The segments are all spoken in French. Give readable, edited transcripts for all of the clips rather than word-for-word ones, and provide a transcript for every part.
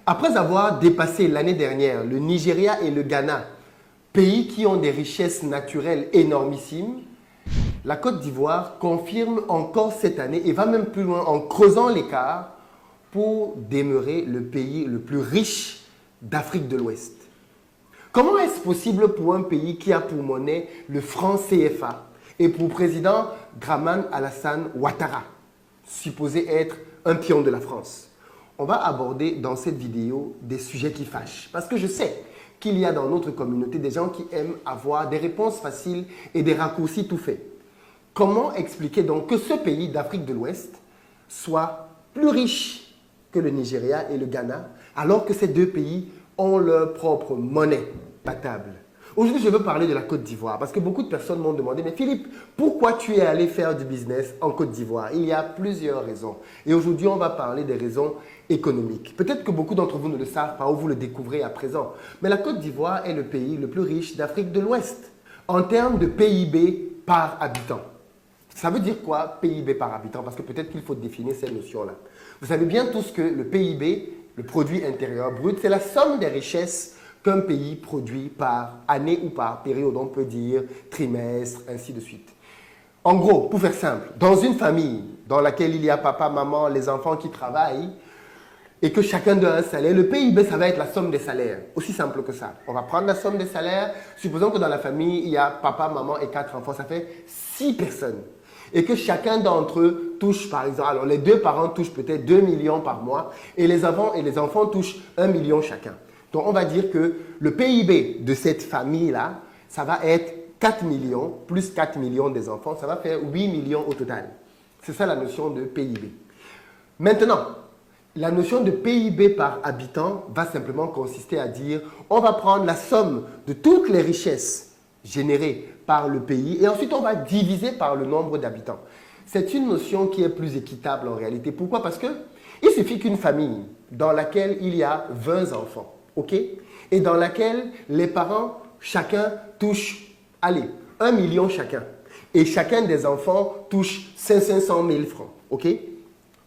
Après avoir dépassé l'année dernière le Nigeria et le Ghana, pays qui ont des richesses naturelles énormissimes, la Côte d'Ivoire confirme encore cette année et va même plus loin en creusant l'écart pour demeurer le pays le plus riche d'Afrique de l'Ouest. Comment est-ce possible pour un pays qui a pour monnaie le franc CFA et pour président Dramane Alassane Ouattara, supposé être un pion de la France? On va aborder dans cette vidéo des sujets qui fâchent. Parce que je sais qu'il y a dans notre communauté des gens qui aiment avoir des réponses faciles et des raccourcis tout faits. Comment expliquer donc que ce pays d'Afrique de l'Ouest soit plus riche que le Nigeria et le Ghana, alors que ces deux pays ont leur propre monnaie battable? Aujourd'hui, je veux parler de la Côte d'Ivoire parce que beaucoup de personnes m'ont demandé « Mais Philippe, pourquoi tu es allé faire du business en Côte d'Ivoire ?» Il y a plusieurs raisons. Et aujourd'hui, on va parler des raisons économiques. Peut-être que beaucoup d'entre vous ne le savent pas ou vous le découvrez à présent. Mais la Côte d'Ivoire est le pays le plus riche d'Afrique de l'Ouest en termes de PIB par habitant. Ça veut dire quoi, PIB par habitant? Parce que peut-être qu'il faut définir cette notion-là. Vous savez bien tous que le PIB, le produit intérieur brut, c'est la somme des richesses qu'un pays produit par année ou par période, on peut dire trimestre, ainsi de suite. En gros, pour faire simple, dans une famille dans laquelle il y a papa, maman, les enfants qui travaillent et que chacun donne un salaire, le PIB, ça va être la somme des salaires. Aussi simple que ça. On va prendre la somme des salaires. Supposons que dans la famille, il y a papa, maman et 4 enfants. Ça fait 6 personnes. Et que chacun d'entre eux touche, par exemple, alors les deux parents touchent peut-être 2 millions par mois et les enfants touchent 1 million chacun. Donc, on va dire que le PIB de cette famille-là, ça va être 4 millions, plus 4 millions des enfants, ça va faire 8 millions au total. C'est ça la notion de PIB. Maintenant, la notion de PIB par habitant va simplement consister à dire on va prendre la somme de toutes les richesses générées par le pays et ensuite on va diviser par le nombre d'habitants. C'est une notion qui est plus équitable en réalité. Pourquoi? Parce qu'il suffit qu'une famille dans laquelle il y a 20 enfants, ok? Et dans laquelle les parents, chacun touche, allez, 1 million chacun. Et chacun des enfants touche 500 000 francs, ok?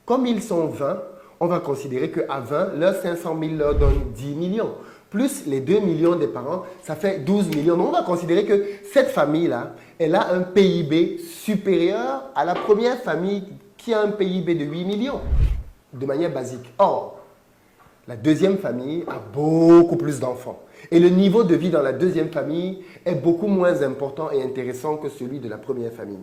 Comme ils sont 20, on va considérer qu'à 20, leurs 500 000 leur donnent 10 millions. Plus les 2 millions des parents, ça fait 12 millions. Donc, on va considérer que cette famille-là, elle a un PIB supérieur à la première famille qui a un PIB de 8 millions, de manière basique. Or, la deuxième famille a beaucoup plus d'enfants. Et le niveau de vie dans la deuxième famille est beaucoup moins important et intéressant que celui de la première famille.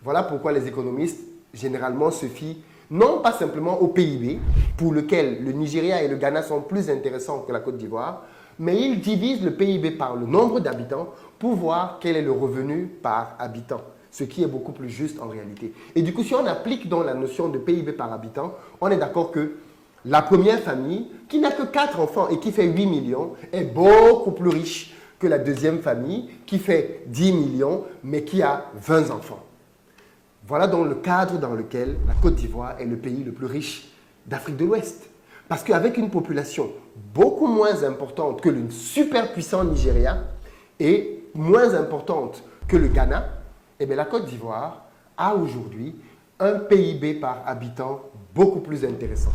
Voilà pourquoi les économistes, généralement, se fient non pas simplement au PIB, pour lequel le Nigeria et le Ghana sont plus intéressants que la Côte d'Ivoire, mais ils divisent le PIB par le nombre d'habitants pour voir quel est le revenu par habitant, ce qui est beaucoup plus juste en réalité. Et du coup, si on applique donc la notion de PIB par habitant, on est d'accord que la première famille, qui n'a que 4 enfants et qui fait 8 millions, est beaucoup plus riche que la deuxième famille, qui fait 10 millions, mais qui a 20 enfants. Voilà donc le cadre dans lequel la Côte d'Ivoire est le pays le plus riche d'Afrique de l'Ouest. Parce qu'avec une population beaucoup moins importante que le superpuissant Nigeria et moins importante que le Ghana, eh bien la Côte d'Ivoire a aujourd'hui un PIB par habitant beaucoup plus intéressant.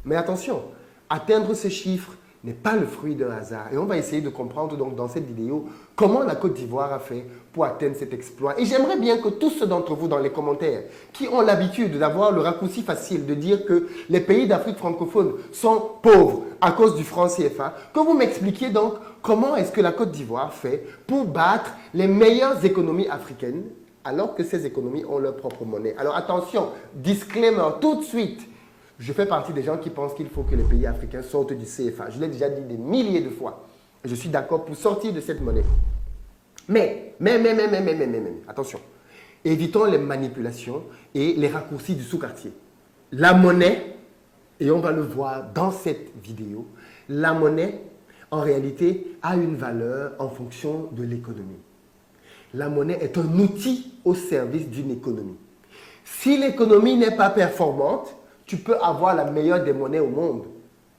Mais attention, atteindre ces chiffres n'est pas le fruit d'un hasard. Et on va essayer de comprendre donc dans cette vidéo comment la Côte d'Ivoire a fait pour atteindre cet exploit. Et j'aimerais bien que tous ceux d'entre vous dans les commentaires qui ont l'habitude d'avoir le raccourci facile de dire que les pays d'Afrique francophone sont pauvres à cause du franc CFA, que vous m'expliquiez donc comment est-ce que la Côte d'Ivoire fait pour battre les meilleures économies africaines alors que ces économies ont leur propre monnaie. Alors attention, disclaimer tout de suite. Je fais partie des gens qui pensent qu'il faut que les pays africains sortent du CFA. Je l'ai déjà dit des milliers de fois. Et je suis d'accord pour sortir de cette monnaie. Mais, attention. Évitons les manipulations et les raccourcis du sous-quartier. La monnaie, et on va le voir dans cette vidéo, la monnaie, en réalité, a une valeur en fonction de l'économie. La monnaie est un outil au service d'une économie. Si l'économie n'est pas performante, tu peux avoir la meilleure des monnaies au monde.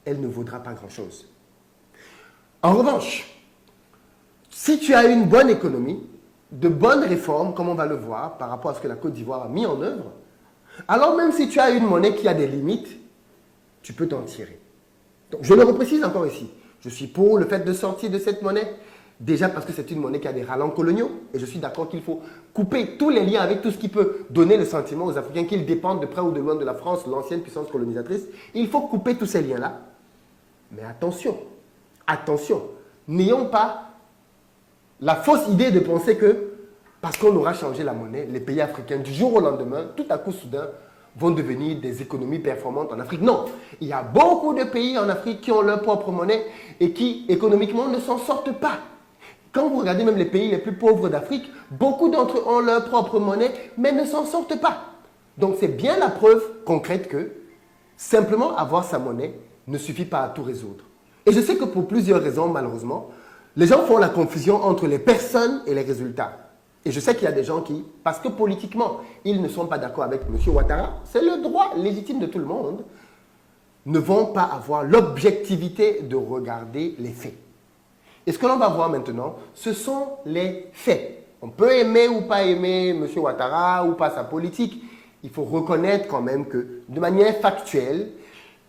Elle ne vaudra pas grand-chose. En revanche, si tu as une bonne économie, de bonnes réformes, comme on va le voir par rapport à ce que la Côte d'Ivoire a mis en œuvre, alors même si tu as une monnaie qui a des limites, tu peux t'en tirer. Donc, je le reprécise encore ici. Je suis pour le fait de sortir de cette monnaie. Déjà parce que c'est une monnaie qui a des rallants coloniaux. Et je suis d'accord qu'il faut couper tous les liens avec tout ce qui peut donner le sentiment aux Africains qu'ils dépendent de près ou de loin de la France, l'ancienne puissance colonisatrice. Il faut couper tous ces liens-là. Mais attention, attention, n'ayons pas la fausse idée de penser que parce qu'on aura changé la monnaie, les pays africains, du jour au lendemain, tout à coup soudain, vont devenir des économies performantes en Afrique. Non, il y a beaucoup de pays en Afrique qui ont leur propre monnaie et qui, économiquement, ne s'en sortent pas. Quand vous regardez même les pays les plus pauvres d'Afrique, beaucoup d'entre eux ont leur propre monnaie, mais ne s'en sortent pas. Donc c'est bien la preuve concrète que simplement avoir sa monnaie ne suffit pas à tout résoudre. Et je sais que pour plusieurs raisons, malheureusement, les gens font la confusion entre les personnes et les résultats. Et je sais qu'il y a des gens qui, parce que politiquement, ils ne sont pas d'accord avec M. Ouattara, c'est le droit légitime de tout le monde, ne vont pas avoir l'objectivité de regarder les faits. Et ce que l'on va voir maintenant, ce sont les faits. On peut aimer ou pas aimer M. Ouattara ou pas sa politique. Il faut reconnaître quand même que, de manière factuelle,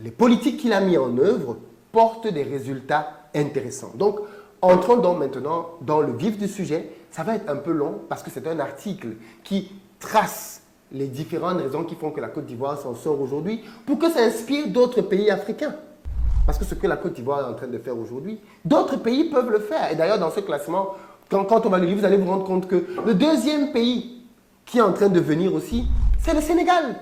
les politiques qu'il a mis en œuvre portent des résultats intéressants. Donc, entrons donc maintenant dans le vif du sujet. Ça va être un peu long parce que c'est un article qui trace les différentes raisons qui font que la Côte d'Ivoire s'en sort aujourd'hui pour que ça inspire d'autres pays africains. Parce que ce que la Côte d'Ivoire est en train de faire aujourd'hui, d'autres pays peuvent le faire. Et d'ailleurs, dans ce classement, quand on va le lire, vous allez vous rendre compte que le deuxième pays qui est en train de venir aussi, c'est le Sénégal.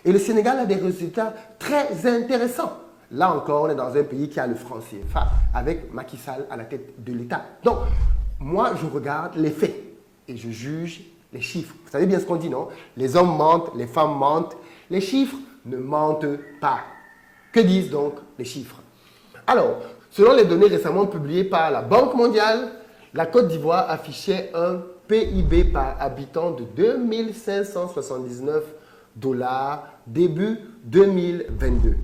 Et le Sénégal a des résultats très intéressants. Là encore, on est dans un pays qui a le franc CFA avec Macky Sall à la tête de l'État. Donc, moi, je regarde les faits et je juge les chiffres. Vous savez bien ce qu'on dit, non? Les hommes mentent, les femmes mentent. Les chiffres ne mentent pas. Que disent donc les chiffres? Alors, selon les données récemment publiées par la Banque mondiale, la Côte d'Ivoire affichait un PIB par habitant de 2579 $ début 2022.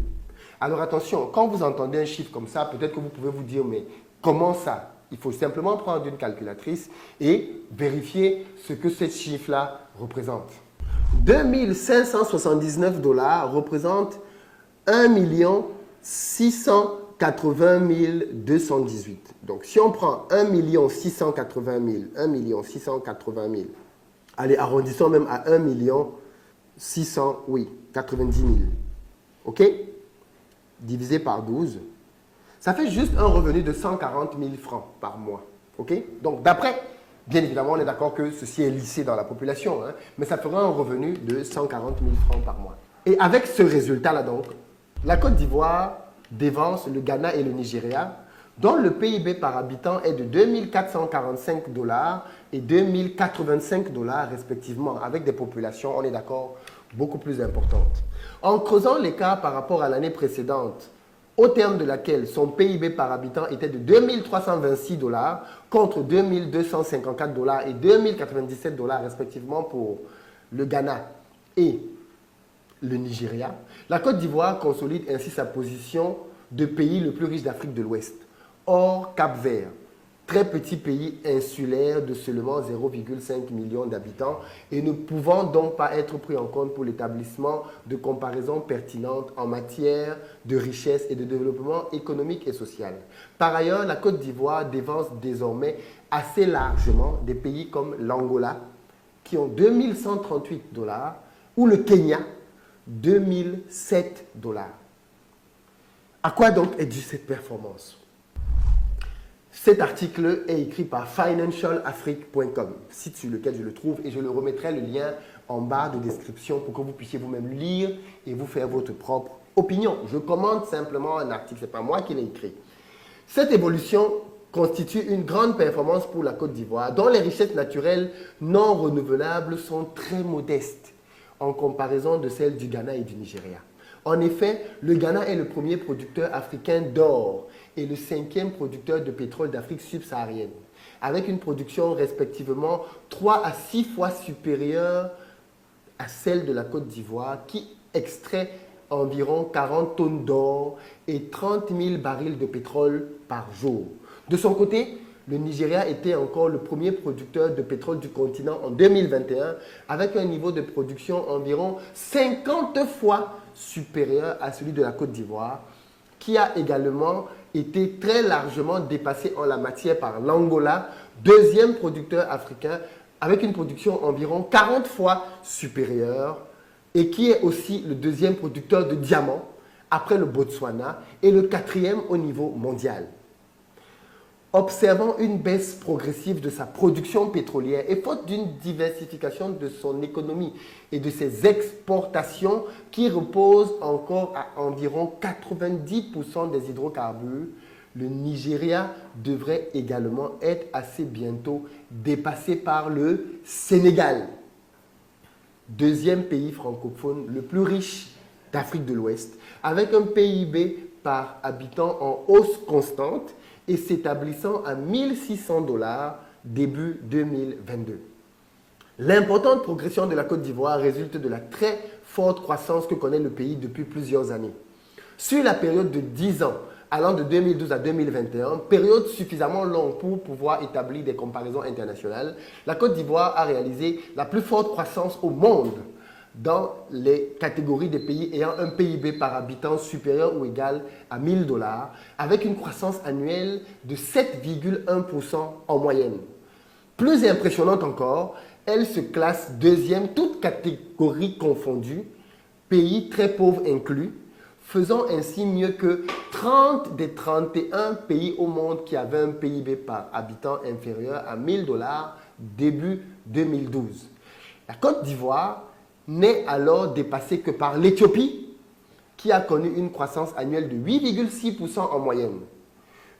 Alors attention, quand vous entendez un chiffre comme ça, peut-être que vous pouvez vous dire, mais comment ça? Il faut simplement prendre une calculatrice et vérifier ce que ce chiffre-là représente. 2579 $ représente 1 680 218. Donc, si on prend 1 680 000, allez, arrondissons même à 1 90 000, ok? Divisé par 12, ça fait juste un revenu de 140 000 francs par mois, ok? Donc, d'après, bien évidemment, on est d'accord que ceci est lissé dans la population, hein, mais ça fera un revenu de 140 000 francs par mois. Et avec ce résultat-là, donc, la Côte d'Ivoire dévance le Ghana et le Nigeria, dont le PIB par habitant est de 2 445 $ et 2 085 $ respectivement, avec des populations, on est d'accord, beaucoup plus importantes. En creusant l'écart par rapport à l'année précédente, au terme de laquelle son PIB par habitant était de 2 326 $ contre 2 254 $ et 2 097 $ respectivement pour le Ghana et le Nigeria, la Côte d'Ivoire consolide ainsi sa position de pays le plus riche d'Afrique de l'Ouest. Hors Cap-Vert, très petit pays insulaire de seulement 0,5 million d'habitants et ne pouvant donc pas être pris en compte pour l'établissement de comparaisons pertinentes en matière de richesse et de développement économique et social. Par ailleurs, la Côte d'Ivoire dévance désormais assez largement des pays comme l'Angola, qui ont 2 138 $, ou le Kenya, 2007 $. À quoi donc est due cette performance? Cet article est écrit par financialafrique.com, site sur lequel je le trouve et je le remettrai le lien en barre de description pour que vous puissiez vous-même lire et vous faire votre propre opinion. Je commente simplement un article, ce n'est pas moi qui l'ai écrit. Cette évolution constitue une grande performance pour la Côte d'Ivoire, dont les richesses naturelles non renouvelables sont très modestes en comparaison de celles du Ghana et du Nigeria. En effet, le Ghana est le premier producteur africain d'or et le 5e producteur de pétrole d'Afrique subsaharienne, avec une production respectivement 3 à 6 fois supérieure à celle de la Côte d'Ivoire, qui extrait environ 40 tonnes d'or et 30 000 barils de pétrole par jour. De son côté, le Nigeria était encore le premier producteur de pétrole du continent en 2021, avec un niveau de production environ 50 fois supérieur à celui de la Côte d'Ivoire, qui a également été très largement dépassé en la matière par l'Angola, deuxième producteur africain avec une production environ 40 fois supérieure et qui est aussi le deuxième producteur de diamants après le Botswana et le quatrième au niveau mondial. Observant une baisse progressive de sa production pétrolière et faute d'une diversification de son économie et de ses exportations qui reposent encore à environ 90% des hydrocarbures, le Nigeria devrait également être assez bientôt dépassé par le Sénégal, deuxième pays francophone le plus riche d'Afrique de l'Ouest, avec un PIB par habitant en hausse constante et s'établissant à 1 600 $ début 2022. L'importante progression de la Côte d'Ivoire résulte de la très forte croissance que connaît le pays depuis plusieurs années. Sur la période de 10 ans, allant de 2012 à 2021, période suffisamment longue pour pouvoir établir des comparaisons internationales, la Côte d'Ivoire a réalisé la plus forte croissance au monde dans les catégories des pays ayant un PIB par habitant supérieur ou égal à 1 000 $, avec une croissance annuelle de 7,1% en moyenne. Plus impressionnante encore, elle se classe deuxième, toutes catégories confondues, pays très pauvres inclus, faisant ainsi mieux que 30 des 31 pays au monde qui avaient un PIB par habitant inférieur à 1 000 $ début 2012. La Côte d'Ivoire n'est alors dépassée que par l'Éthiopie, qui a connu une croissance annuelle de 8,6% en moyenne.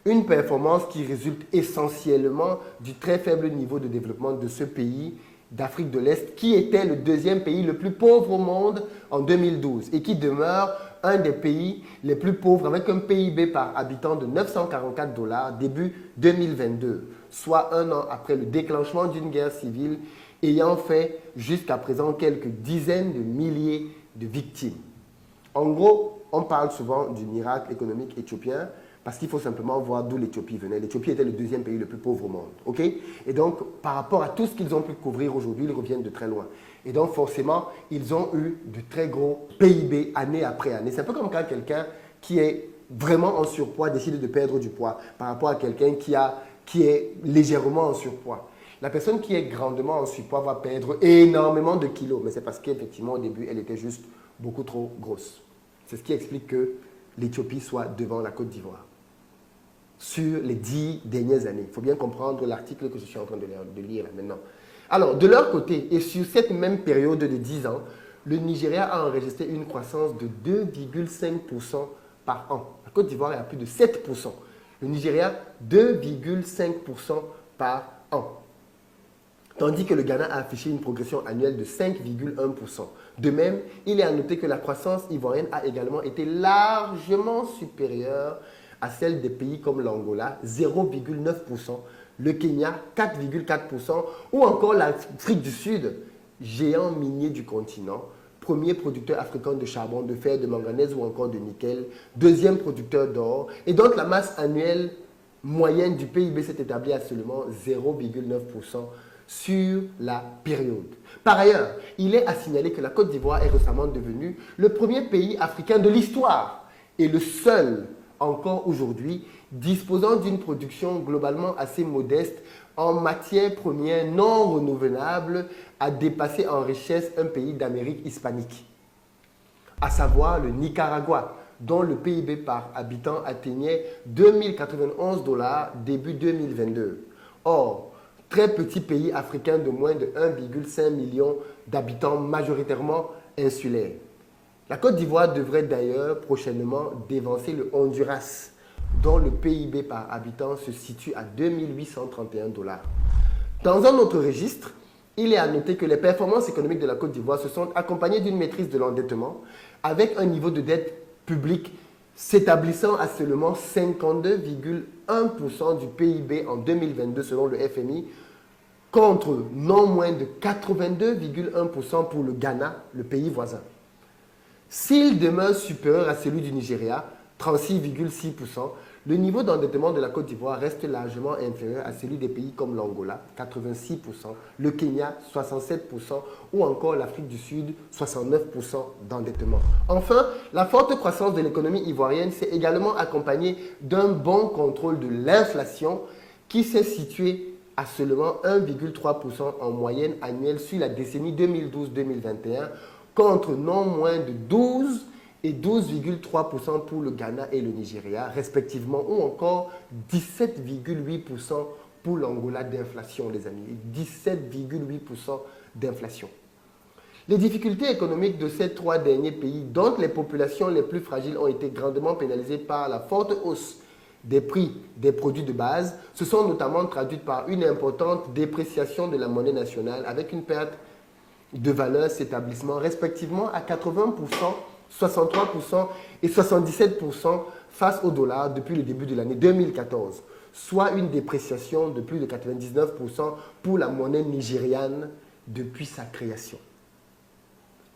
Une performance qui résulte essentiellement du très faible niveau de développement de ce pays d'Afrique de l'Est, qui était le deuxième pays le plus pauvre au monde en 2012 et qui demeure un des pays les plus pauvres avec un PIB par habitant de 944 $ début 2022, soit un an après le déclenchement d'une guerre civile ayant fait jusqu'à présent quelques dizaines de milliers de victimes. En gros, on parle souvent du miracle économique éthiopien parce qu'il faut simplement voir d'où l'Éthiopie venait. L'Éthiopie était le deuxième pays le plus pauvre au monde. Okay? Et donc, par rapport à tout ce qu'ils ont pu couvrir aujourd'hui, ils reviennent de très loin. Et donc, forcément, ils ont eu de très gros PIB année après année. C'est un peu comme quand quelqu'un qui est vraiment en surpoids décide de perdre du poids par rapport à quelqu'un qui est légèrement en surpoids. La personne qui est grandement en surpoids va perdre énormément de kilos, mais c'est parce qu'effectivement, au début, elle était juste beaucoup trop grosse. C'est ce qui explique que l'Éthiopie soit devant la Côte d'Ivoire sur les 10 dernières années. Il faut bien comprendre l'article que je suis en train de lire là, maintenant. Alors, de leur côté, et sur cette même période de 10 ans, le Nigeria a enregistré une croissance de 2,5% par an. La Côte d'Ivoire est à plus de 7%. Le Nigeria, 2,5% par an. Tandis que le Ghana a affiché une progression annuelle de 5,1%. De même, il est à noter que la croissance ivoirienne a également été largement supérieure à celle des pays comme l'Angola, 0,9%, le Kenya, 4,4%, ou encore l'Afrique du Sud, géant minier du continent, premier producteur africain de charbon, de fer, de manganèse ou encore de nickel, deuxième producteur d'or, et donc la masse annuelle moyenne du PIB s'est établie à seulement 0,9% sur la période. Par ailleurs, il est à signaler que la Côte d'Ivoire est récemment devenue le premier pays africain de l'histoire et le seul encore aujourd'hui disposant d'une production globalement assez modeste en matières premières non renouvelables à dépasser en richesse un pays d'Amérique hispanique, à savoir le Nicaragua, dont le PIB par habitant atteignait 2091 $ début 2022. Or, très petit pays africain de moins de 1,5 million d'habitants majoritairement insulaires. La Côte d'Ivoire devrait d'ailleurs prochainement dévancer le Honduras, dont le PIB par habitant se situe à 2831 $. Dans un autre registre, il est à noter que les performances économiques de la Côte d'Ivoire se sont accompagnées d'une maîtrise de l'endettement, avec un niveau de dette publique s'établissant à seulement 52,1% du PIB en 2022 selon le FMI, contre non moins de 82,1% pour le Ghana, le pays voisin. S'il demeure supérieur à celui du Nigeria, 36,6%. Le niveau d'endettement de la Côte d'Ivoire reste largement inférieur à celui des pays comme l'Angola, 86%, le Kenya, 67%, ou encore l'Afrique du Sud, 69% d'endettement. Enfin, la forte croissance de l'économie ivoirienne s'est également accompagnée d'un bon contrôle de l'inflation qui s'est situé à seulement 1,3% en moyenne annuelle sur la décennie 2012-2021, contre non moins de 12 et 12,3% pour le Ghana et le Nigeria, respectivement, ou encore 17,8% pour l'Angola d'inflation, les amis. 17,8% d'inflation. Les difficultés économiques de ces trois derniers pays, dont les populations les plus fragiles ont été grandement pénalisées par la forte hausse des prix des produits de base, se sont notamment traduites par une importante dépréciation de la monnaie nationale, avec une perte de valeur s'établissant respectivement à 80%, 63% et 77% face au dollar depuis le début de l'année 2014, soit une dépréciation de plus de 99% pour la monnaie nigériane depuis sa création.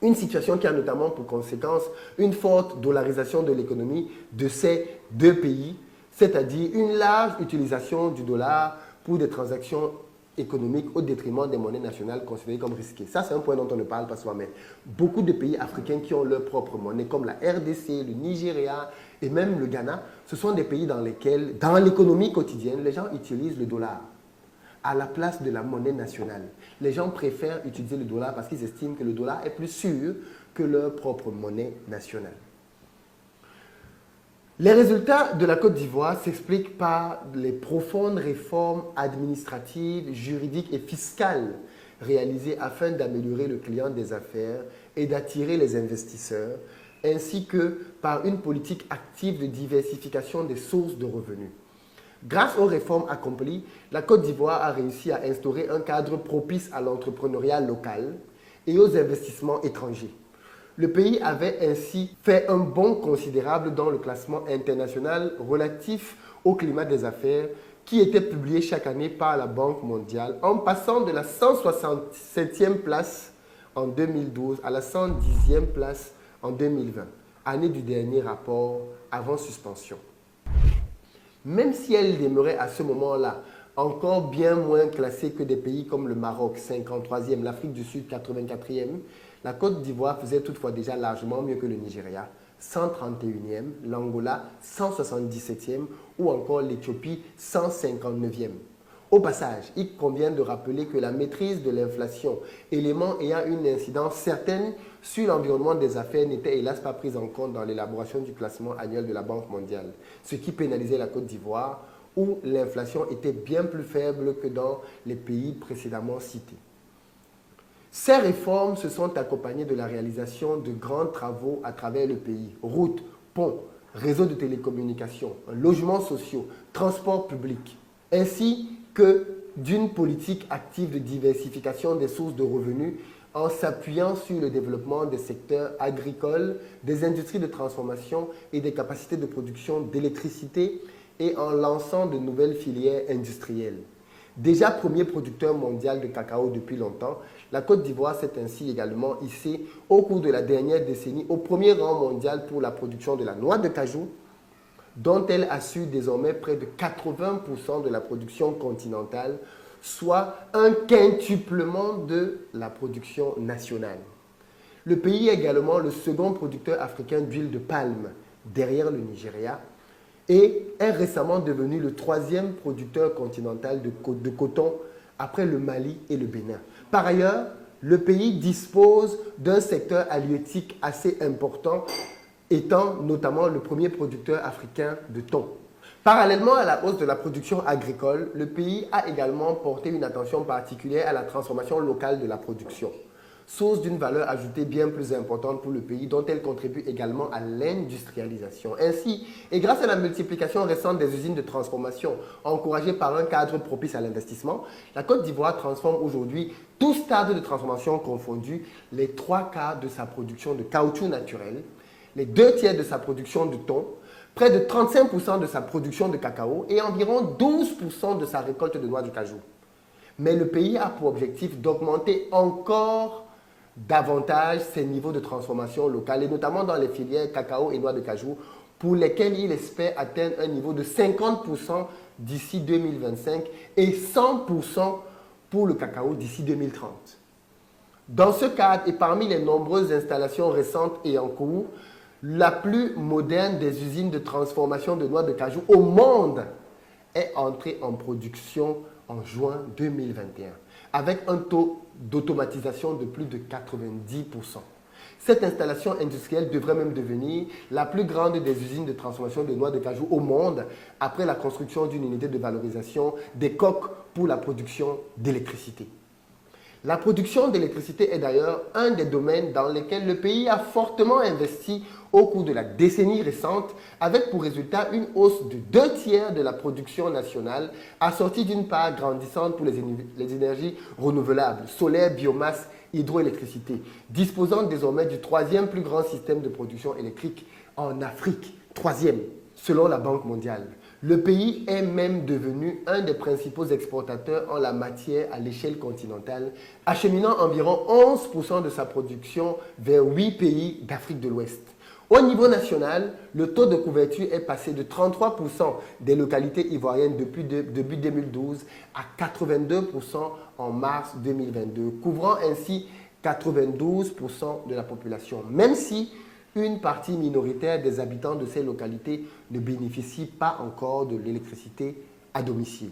Une situation qui a notamment pour conséquence une forte dollarisation de l'économie de ces deux pays, c'est-à-dire une large utilisation du dollar pour des transactions économique au détriment des monnaies nationales considérées comme risquées. Ça, c'est un point dont on ne parle pas souvent, mais beaucoup de pays africains qui ont leur propre monnaie, comme la RDC, le Nigeria et même le Ghana, ce sont des pays dans lesquels, dans l'économie quotidienne, les gens utilisent le dollar à la place de la monnaie nationale. Les gens préfèrent utiliser le dollar parce qu'ils estiment que le dollar est plus sûr que leur propre monnaie nationale. Les résultats de la Côte d'Ivoire s'expliquent par les profondes réformes administratives, juridiques et fiscales réalisées afin d'améliorer le client des affaires et d'attirer les investisseurs, ainsi que par une politique active de diversification des sources de revenus. Grâce aux réformes accomplies, la Côte d'Ivoire a réussi à instaurer un cadre propice à l'entrepreneuriat local et aux investissements étrangers. Le pays avait ainsi fait un bond considérable dans le classement international relatif au climat des affaires qui était publié chaque année par la Banque mondiale, en passant de la 167e place en 2012 à la 110e place en 2020, année du dernier rapport avant suspension. Même si elle demeurait à ce moment-là encore bien moins classée que des pays comme le Maroc, 53e, l'Afrique du Sud, 84e, la Côte d'Ivoire faisait toutefois déjà largement mieux que le Nigeria, 131e, l'Angola, 177e ou encore l'Éthiopie, 159e. Au passage, il convient de rappeler que la maîtrise de l'inflation, élément ayant une incidence certaine sur l'environnement des affaires, n'était hélas pas prise en compte dans l'élaboration du classement annuel de la Banque mondiale, ce qui pénalisait la Côte d'Ivoire, où l'inflation était bien plus faible que dans les pays précédemment cités. Ces réformes se sont accompagnées de la réalisation de grands travaux à travers le pays, routes, ponts, réseaux de télécommunications, logements sociaux, transports publics, ainsi que d'une politique active de diversification des sources de revenus en s'appuyant sur le développement des secteurs agricoles, des industries de transformation et des capacités de production d'électricité et en lançant de nouvelles filières industrielles. Déjà premier producteur mondial de cacao depuis longtemps, la Côte d'Ivoire s'est ainsi également hissée au cours de la dernière décennie au premier rang mondial pour la production de la noix de cajou, dont elle assure désormais près de 80% de la production continentale, soit un quintuplement de la production nationale. Le pays est également le second producteur africain d'huile de palme, derrière le Nigeria, et est récemment devenu le troisième producteur continental de coton après le Mali et le Bénin. Par ailleurs, le pays dispose d'un secteur halieutique assez important, étant notamment le premier producteur africain de thon. Parallèlement à la hausse de la production agricole, le pays a également porté une attention particulière à la transformation locale de la production, source d'une valeur ajoutée bien plus importante pour le pays, dont elle contribue également à l'industrialisation. Ainsi, et grâce à la multiplication récente des usines de transformation, encouragée par un cadre propice à l'investissement, la Côte d'Ivoire transforme aujourd'hui, tous stades de transformation confondus, les 3/4 de sa production de caoutchouc naturel, les 2/3 de sa production de thon, près de 35% de sa production de cacao et environ 12% de sa récolte de noix de cajou. Mais le pays a pour objectif d'augmenter encore davantage ses niveaux de transformation locale, et notamment dans les filières cacao et noix de cajou, pour lesquels il espère atteindre un niveau de 50% d'ici 2025 et 100% pour le cacao d'ici 2030. Dans ce cadre et parmi les nombreuses installations récentes et en cours, la plus moderne des usines de transformation de noix de cajou au monde est entrée en production en juin 2021 avec un taux d'automatisation de plus de 90%. Cette installation industrielle devrait même devenir la plus grande des usines de transformation de noix de cajou au monde après la construction d'une unité de valorisation des coques pour la production d'électricité. La production d'électricité est d'ailleurs un des domaines dans lesquels le pays a fortement investi au cours de la décennie récente, avec pour résultat une hausse de 2/3 de la production nationale, assortie d'une part grandissante pour les énergies renouvelables, solaire, biomasse, hydroélectricité, disposant désormais du 3e plus grand système de production électrique en Afrique, 3e, selon la Banque mondiale. Le pays est même devenu un des principaux exportateurs en la matière à l'échelle continentale, acheminant environ 11% de sa production vers 8 pays d'Afrique de l'Ouest. Au niveau national, le taux de couverture est passé de 33% des localités ivoiriennes depuis début 2012 à 82% en mars 2022, couvrant ainsi 92% de la population, même si une partie minoritaire des habitants de ces localités ne bénéficient pas encore de l'électricité à domicile.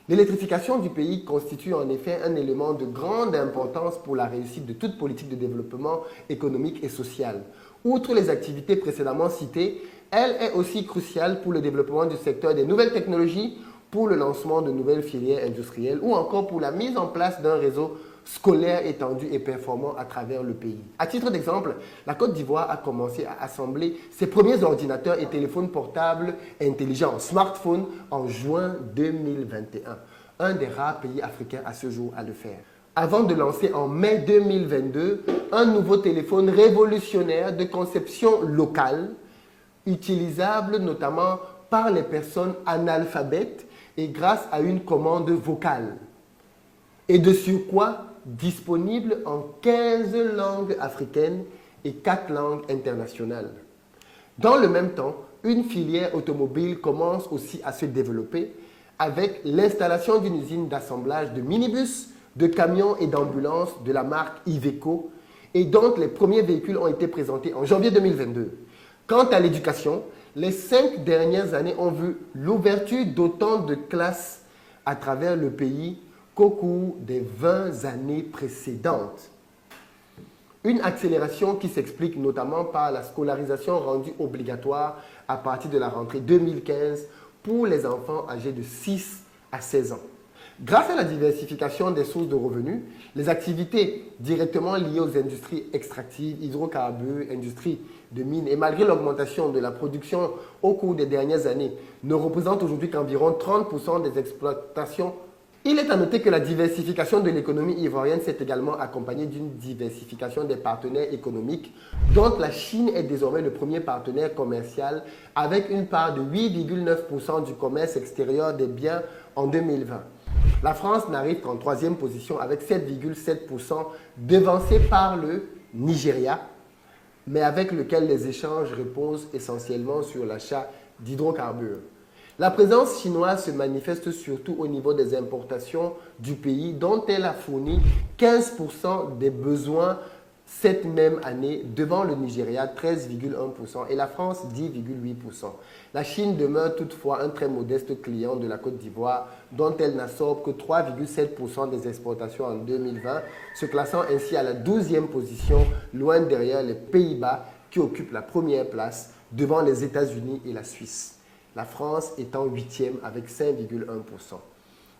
L'électrification du pays constitue en effet un élément de grande importance pour la réussite de toute politique de développement économique et social. Outre les activités précédemment citées, elle est aussi cruciale pour le développement du secteur des nouvelles technologies, pour le lancement de nouvelles filières industrielles ou encore pour la mise en place d'un réseau scolaire étendu et performant à travers le pays. À titre d'exemple, la Côte d'Ivoire a commencé à assembler ses premiers ordinateurs et téléphones portables intelligents, smartphones, en juin 2021, un des rares pays africains à ce jour à le faire. Avant de lancer en mai 2022 un nouveau téléphone révolutionnaire de conception locale, utilisable notamment par les personnes analphabètes et grâce à une commande vocale. Et de surcroît, disponible en 15 langues africaines et 4 langues internationales. Dans le même temps, une filière automobile commence aussi à se développer avec l'installation d'une usine d'assemblage de minibus, de camions et d'ambulances de la marque Iveco et dont les premiers véhicules ont été présentés en janvier 2022. Quant à l'éducation, les 5 dernières années ont vu l'ouverture d'autant de classes à travers le pays qu'au cours des 20 années précédentes. Une accélération qui s'explique notamment par la scolarisation rendue obligatoire à partir de la rentrée 2015 pour les enfants âgés de 6 à 16 ans. Grâce à la diversification des sources de revenus, les activités directement liées aux industries extractives, hydrocarbures, industries de mines et malgré l'augmentation de la production au cours des dernières années, ne représentent aujourd'hui qu'environ 30% des exploitations. Il est à noter que la diversification de l'économie ivoirienne s'est également accompagnée d'une diversification des partenaires économiques, dont la Chine est désormais le premier partenaire commercial avec une part de 8,9% du commerce extérieur des biens en 2020. La France n'arrive qu'en 3e position avec 7,7%, devancée par le Nigeria, mais avec lequel les échanges reposent essentiellement sur l'achat d'hydrocarbures. La présence chinoise se manifeste surtout au niveau des importations du pays, dont elle a fourni 15% des besoins cette même année, devant le Nigeria 13,1% et la France 10,8%. La Chine demeure toutefois un très modeste client de la Côte d'Ivoire, dont elle n'absorbe que 3,7% des exportations en 2020, se classant ainsi à la 12e position, loin derrière les Pays-Bas qui occupent la première place, devant les États-Unis et la Suisse. La France étant 8e avec 5,1%.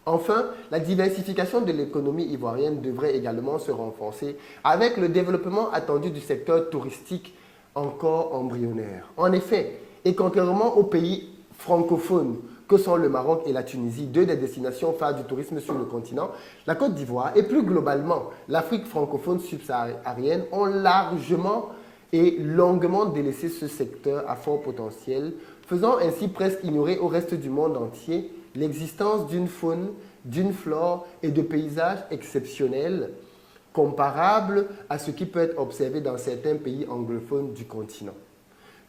Enfin, la diversification de l'économie ivoirienne devrait également se renforcer avec le développement attendu du secteur touristique encore embryonnaire. En effet, et contrairement aux pays francophones que sont le Maroc et la Tunisie, 2 des destinations phares du tourisme sur le continent, la Côte d'Ivoire et plus globalement l'Afrique francophone subsaharienne ont largement et longuement délaissé ce secteur à fort potentiel, faisant ainsi presque ignorer au reste du monde entier l'existence d'une faune, d'une flore et de paysages exceptionnels comparables à ce qui peut être observé dans certains pays anglophones du continent.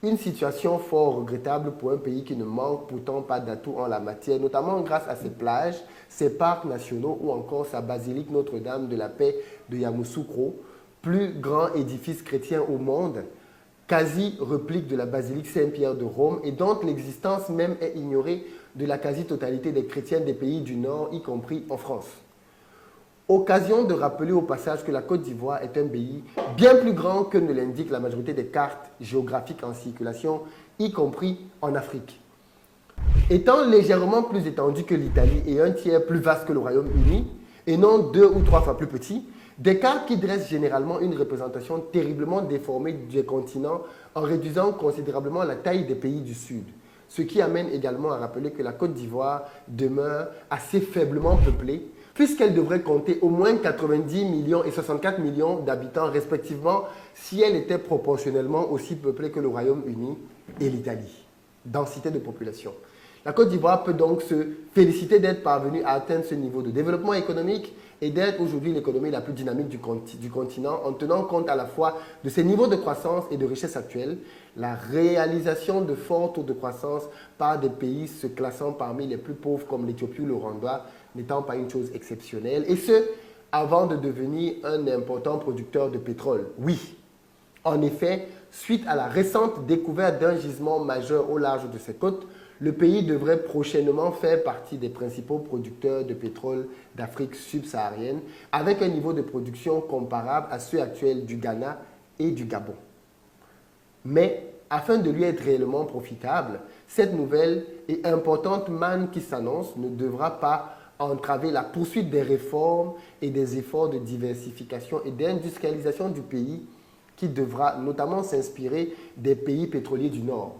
Une situation fort regrettable pour un pays qui ne manque pourtant pas d'atouts en la matière, notamment grâce à ses plages, ses parcs nationaux ou encore sa basilique Notre-Dame de la Paix de Yamoussoukro, plus grand édifice chrétien au monde, quasi réplique de la basilique Saint-Pierre de Rome et dont l'existence même est ignorée de la quasi-totalité des chrétiens des pays du Nord, y compris en France. Occasion de rappeler au passage que la Côte d'Ivoire est un pays bien plus grand que ne l'indique la majorité des cartes géographiques en circulation, y compris en Afrique. Étant légèrement plus étendu que l'Italie et un tiers plus vaste que le Royaume-Uni, et non 2 ou 3 fois plus petit, des cartes qui dressent généralement une représentation terriblement déformée du continent en réduisant considérablement la taille des pays du Sud. Ce qui amène également à rappeler que la Côte d'Ivoire demeure assez faiblement peuplée, puisqu'elle devrait compter au moins 90 millions et 64 millions d'habitants respectivement si elle était proportionnellement aussi peuplée que le Royaume-Uni et l'Italie. Densité de population. La Côte d'Ivoire peut donc se féliciter d'être parvenue à atteindre ce niveau de développement économique et d'être aujourd'hui l'économie la plus dynamique du continent en tenant compte à la fois de ses niveaux de croissance et de richesse actuels, la réalisation de forts taux de croissance par des pays se classant parmi les plus pauvres comme l'Éthiopie ou le Rwanda n'étant pas une chose exceptionnelle, et ce, avant de devenir un important producteur de pétrole. Oui, en effet, suite à la récente découverte d'un gisement majeur au large de ses côtes, le pays devrait prochainement faire partie des principaux producteurs de pétrole d'Afrique subsaharienne, avec un niveau de production comparable à ceux actuels du Ghana et du Gabon. Mais, afin de lui être réellement profitable, cette nouvelle et importante manne qui s'annonce ne devra pas entraver la poursuite des réformes et des efforts de diversification et d'industrialisation du pays qui devra notamment s'inspirer des pays pétroliers du Nord.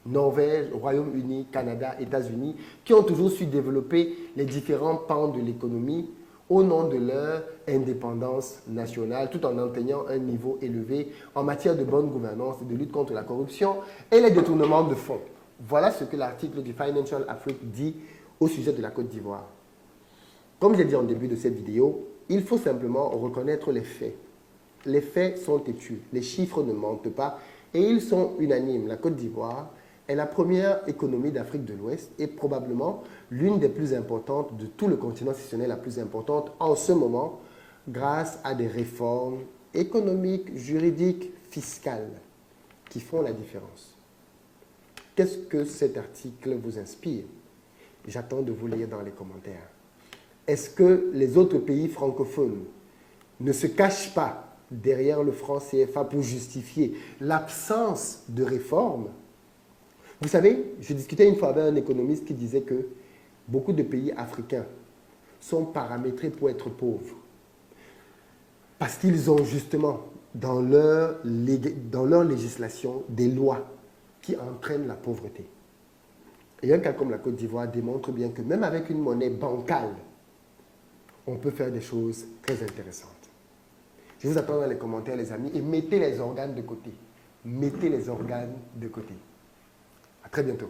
Norvège, Royaume-Uni, Canada, États-Unis, qui ont toujours su développer les différents pans de l'économie au nom de leur indépendance nationale, tout en atteignant un niveau élevé en matière de bonne gouvernance et de lutte contre la corruption et les détournements de fonds. Voilà ce que l'article du Financial Afrique dit au sujet de la Côte d'Ivoire. Comme j'ai dit en début de cette vidéo, il faut simplement reconnaître les faits. Les faits sont têtus, les chiffres ne mentent pas et ils sont unanimes. La Côte d'Ivoire est la première économie d'Afrique de l'Ouest et probablement l'une des plus importantes de tout le continent, si ce n'est la plus importante en ce moment, grâce à des réformes économiques, juridiques, fiscales qui font la différence. Qu'est-ce que cet article vous inspire? J'attends de vous lire dans les commentaires. Est-ce que les autres pays francophones ne se cachent pas derrière le franc CFA pour justifier l'absence de réformes? Vous savez, je discutais une fois avec un économiste qui disait que beaucoup de pays africains sont paramétrés pour être pauvres. Parce qu'ils ont justement dans leur législation des lois qui entraînent la pauvreté. Et un cas comme la Côte d'Ivoire démontre bien que même avec une monnaie bancale, on peut faire des choses très intéressantes. Je vous attends dans les commentaires, les amis, et mettez les organes de côté. Mettez les organes de côté. À très bientôt.